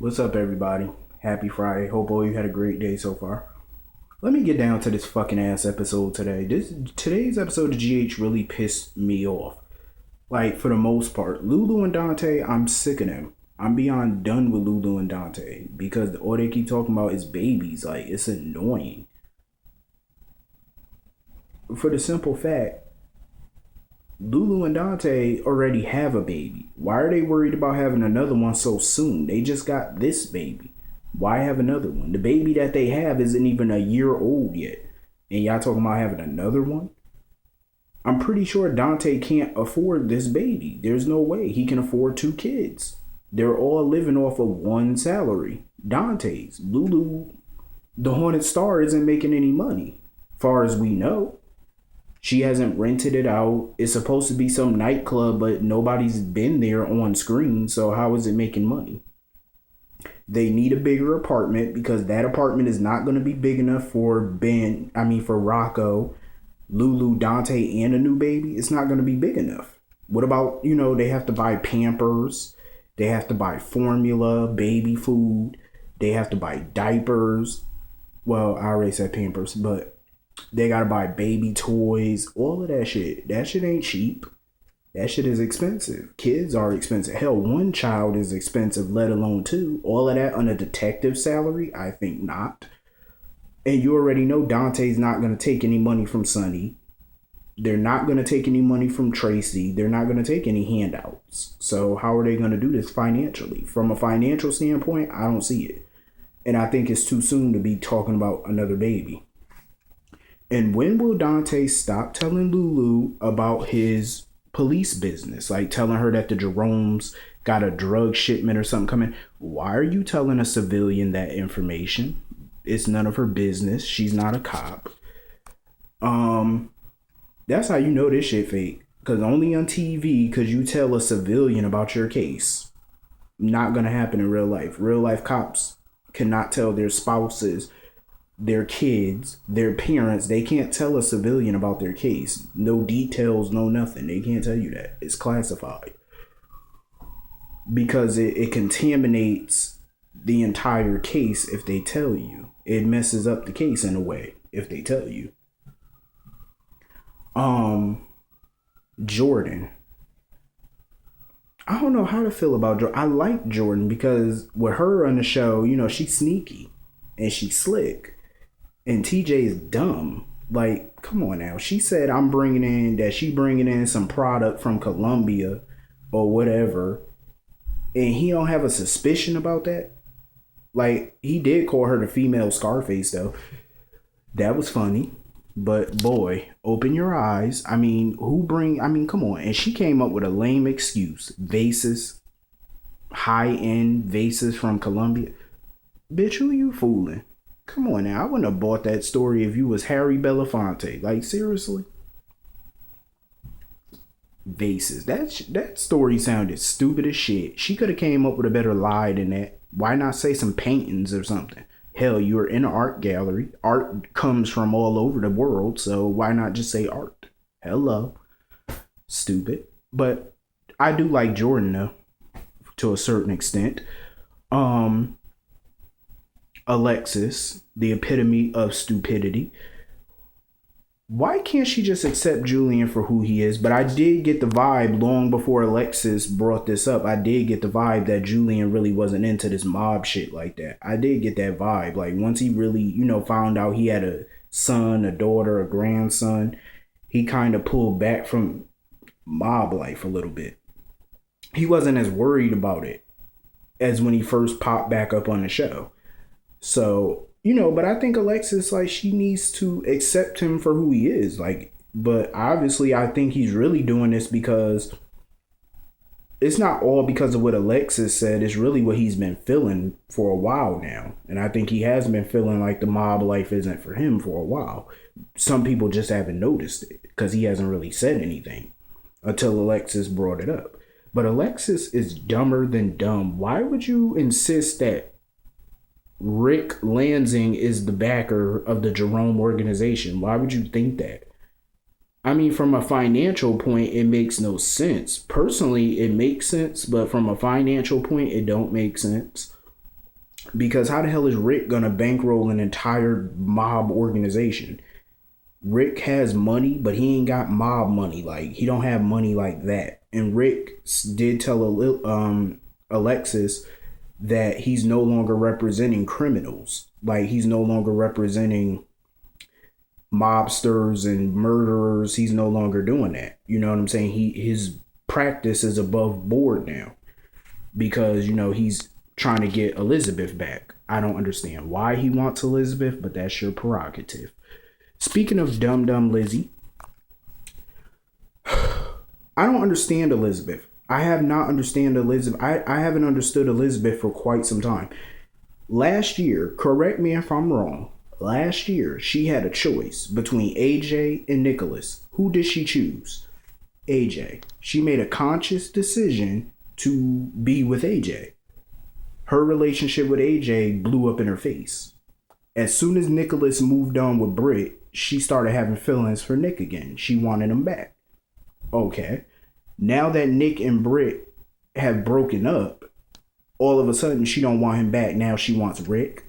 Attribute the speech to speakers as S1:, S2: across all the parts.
S1: What's up, everybody? Happy Friday. Hope all you had a great day so far. Let me get down to this fucking ass episode today. Today's episode of GH really pissed me off. Like, for the most part, Lulu and Dante, I'm sick of them. I'm beyond done with Lulu and Dante because all they keep talking about is babies. Like, it's annoying. For the simple fact, Lulu and Dante already have a baby. Why are they worried about having another one so soon? They just got this baby. Why have another one? The baby that they have isn't even a year old yet. And y'all talking about having another one? I'm pretty sure Dante can't afford this baby. There's no way he can afford two kids. They're all living off of one salary. Dante's. Lulu, the Hornet Star, isn't making any money, far as we know. She hasn't rented it out. It's supposed to be some nightclub, but nobody's been there on screen, so how is it making money? They need a bigger apartment because that apartment is not going to be big enough for for Rocco, Lulu, Dante, and a new baby. It's not going to be big enough. What about, they have to buy Pampers, they have to buy formula, baby food, they have to buy diapers. Well, I already said Pampers, but they gotta buy baby toys, all of that shit. That shit ain't cheap. That shit is expensive. Kids are expensive. Hell, one child is expensive, let alone two. All of that on a detective salary? I think not. And you already know Dante's not gonna take any money from Sonny. They're not gonna take any money from Tracy. They're not gonna take any handouts. So how are they gonna do this financially? From a financial standpoint, I don't see it. And I think it's too soon to be talking about another baby. And when will Dante stop telling Lulu about his police business? Like telling her that the Jeromes got a drug shipment or something coming. Why are you telling a civilian that information? It's none of her business. She's not a cop. That's how you know this shit fake. Because only on TV could you tell a civilian about your case. Not gonna happen in real life. Real life cops cannot tell their spouses, their kids, their parents. They can't tell a civilian about their case. No details, no nothing. They can't tell you that. It's classified. Because it contaminates the entire case if they tell you. It messes up the case in a way if they tell you. Jordan. I don't know how to feel about Jordan. I like Jordan because with her on the show, she's sneaky and she's slick. And TJ is dumb. Like, come on now. She said she bringing in some product from Colombia or whatever. And he don't have a suspicion about that. Like, he did call her the female Scarface though. That was funny. But boy, open your eyes. Come on. And she came up with a lame excuse. Vases, high-end vases from Colombia. Bitch, who you fooling? Come on now. I wouldn't have bought that story if you was Harry Belafonte. Like, seriously? Vases. That story sounded stupid as shit. She could have came up with a better lie than that. Why not say some paintings or something? Hell, you're in an art gallery. Art comes from all over the world, so why not just say art? Hello. Stupid. But I do like Jordan, though, to a certain extent. Alexis, the epitome of stupidity. Why can't she just accept Julian for who he is? But I did get the vibe long before Alexis brought this up. I did get the vibe that Julian really wasn't into this mob shit like that. I did get that vibe. Like once he really, found out he had a son, a daughter, a grandson, he kind of pulled back from mob life a little bit. He wasn't as worried about it as when he first popped back up on the show. So, but I think Alexis, like, she needs to accept him for who he is. Like, but obviously I think he's really doing this because it's not all because of what Alexis said. It's really what he's been feeling for a while now. And I think he has been feeling like the mob life isn't for him for a while. Some people just haven't noticed it because he hasn't really said anything until Alexis brought it up. But Alexis is dumber than dumb. Why would you insist that Rick Lansing is the backer of the Jerome organization? Why would you think that? From a financial point, it makes no sense. Personally, it makes sense, but from a financial point, it don't make sense. Because how the hell is Rick gonna bankroll an entire mob organization? Rick has money, but he ain't got mob money. Like, he don't have money like that. And Rick did tell Alexis that he's no longer representing criminals. Like, he's no longer representing mobsters and murderers. He's no longer doing that. You know what I'm saying? His practice is above board now because, you know, he's trying to get Elizabeth back. I don't understand why he wants Elizabeth, but that's your prerogative. Speaking of dumb Lizzie, I don't understand Elizabeth. I have not understand Elizabeth. I haven't understood Elizabeth for quite some time. Last year, correct me if I'm wrong, last year she had a choice between AJ and Nicholas. Who did she choose? AJ. She made a conscious decision to be with AJ. Her relationship with AJ blew up in her face. As soon as Nicholas moved on with Britt, she started having feelings for Nick again. She wanted him back. Okay. Now that Nick and Britt have broken up, all of a sudden she don't want him back. Now she wants Rick.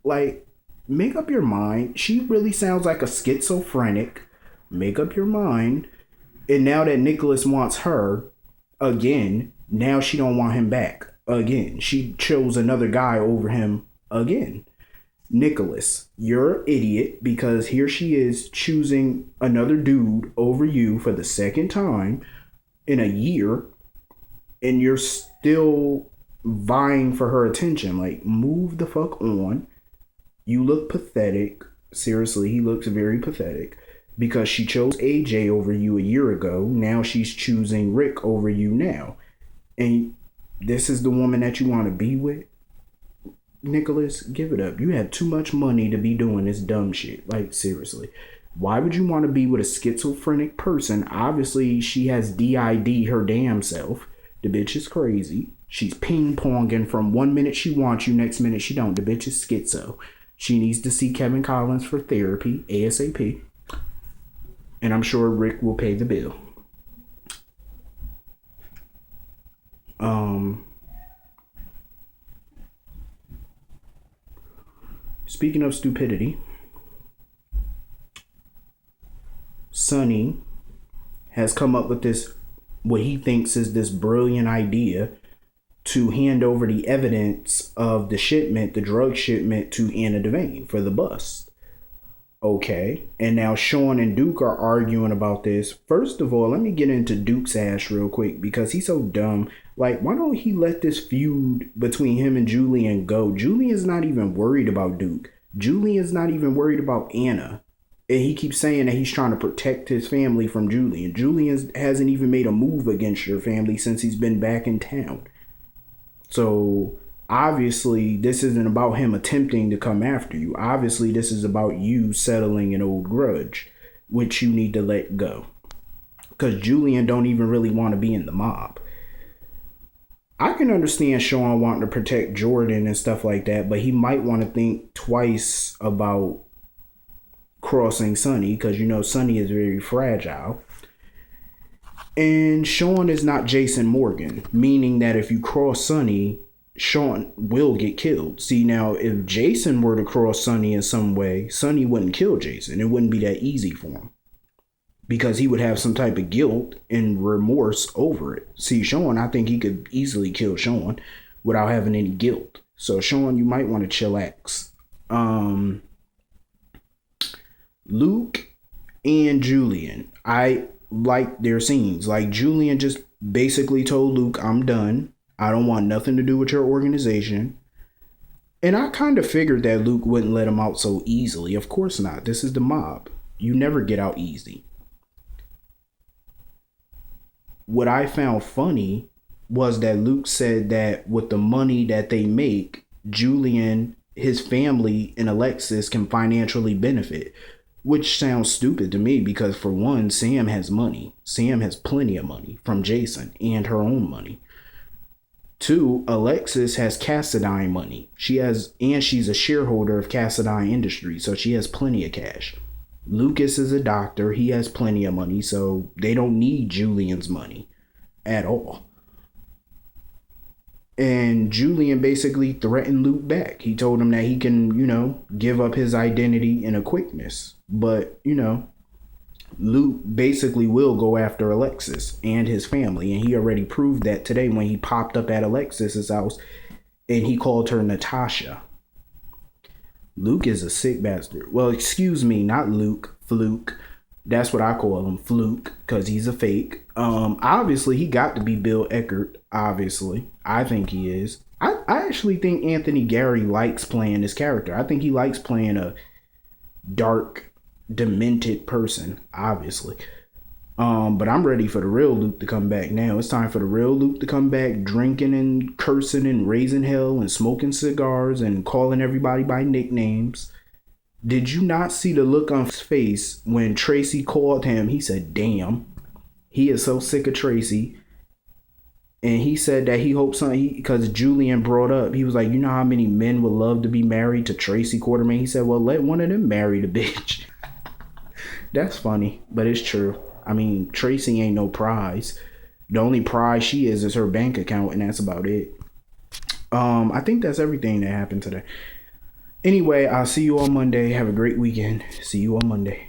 S1: Like, make up your mind. She really sounds like a schizophrenic. Make up your mind. And now that Nicholas wants her again, now she don't want him back again. She chose another guy over him again. Nicholas, you're an idiot because here she is choosing another dude over you for the second time in a year, and you're still vying for her attention. Like, move the fuck on. You look pathetic. Seriously, he looks very pathetic because she chose AJ over you a year ago. Now she's choosing Rick over you now. And this is the woman that you want to be with? Nicholas, give it up. You have too much money to be doing this dumb shit. Like, seriously. Why would you want to be with a schizophrenic person? Obviously, she has DID her damn self. The bitch is crazy. She's ping-ponging from 1 minute she wants you, next minute she don't. The bitch is schizo. She needs to see Kevin Collins for therapy, ASAP. And I'm sure Rick will pay the bill. Speaking of stupidity, Sonny has come up with this, what he thinks is this brilliant idea to hand over the evidence of the shipment, the drug shipment, to Anna Devane for the bust. Okay, and now Sean and Duke are arguing about this. First of all, let me get into Duke's ass real quick because he's so dumb. Like, why don't he let this feud between him and Julian go? Julian's not even worried about Duke. Julian's not even worried about Anna. And he keeps saying that he's trying to protect his family from Julian. Julian hasn't even made a move against your family since he's been back in town. So obviously, this isn't about him attempting to come after you. Obviously, this is about you settling an old grudge, which you need to let go. Because Julian don't even really want to be in the mob. I can understand Sean wanting to protect Jordan and stuff like that, but he might want to think twice about crossing Sonny, because, you know, Sonny is very fragile. And Sean is not Jason Morgan, meaning that if you cross Sonny, Sean will get killed. See, now, if Jason were to cross Sonny in some way, Sonny wouldn't kill Jason. It wouldn't be that easy for him. Because he would have some type of guilt and remorse over it. See, Sean, I think he could easily kill Sean without having any guilt. So, Sean, you might want to chillax. Luke and Julian, I like their scenes. Like, Julian just basically told Luke, I'm done. I don't want nothing to do with your organization. And I kind of figured that Luke wouldn't let him out so easily. Of course not. This is the mob. You never get out easy. What I found funny was that Luke said that with the money that they make, Julian, his family, and Alexis can financially benefit. Which sounds stupid to me because, for one, Sam has money. Sam has plenty of money from Jason and her own money. Two, Alexis has Cassadine money. She's a shareholder of Cassadine Industries, so she has plenty of cash. Lucas is a doctor. He has plenty of money, so they don't need Julian's money at all. And Julian basically threatened Luke back. He told him that he can, give up his identity in a quickness. But, Luke basically will go after Alexis and his family. And he already proved that today when he popped up at Alexis's house and he called her Natasha. Luke is a sick bastard. Well, excuse me, not Luke, Fluke. That's what I call him, Fluke, because he's a fake. Obviously, he got to be Bill Eckert, obviously. I think he is. I actually think Anthony Gary likes playing this character. I think he likes playing a dark, demented person, obviously. But I'm ready for the real Luke to come back now. It's time for the real Luke to come back, drinking and cursing and raising hell and smoking cigars and calling everybody by nicknames. Did you not see the look on his face when Tracy called him? He said, damn. He is so sick of Tracy. And he said that he hopes something, because Julian brought up, he was like, you know how many men would love to be married to Tracy Quartermain? He said, well, let one of them marry the bitch. That's funny, but it's true. I mean, Tracy ain't no prize. The only prize she is her bank account, and that's about it. I think that's everything that happened today. Anyway, I'll see you on Monday. Have a great weekend. See you on Monday.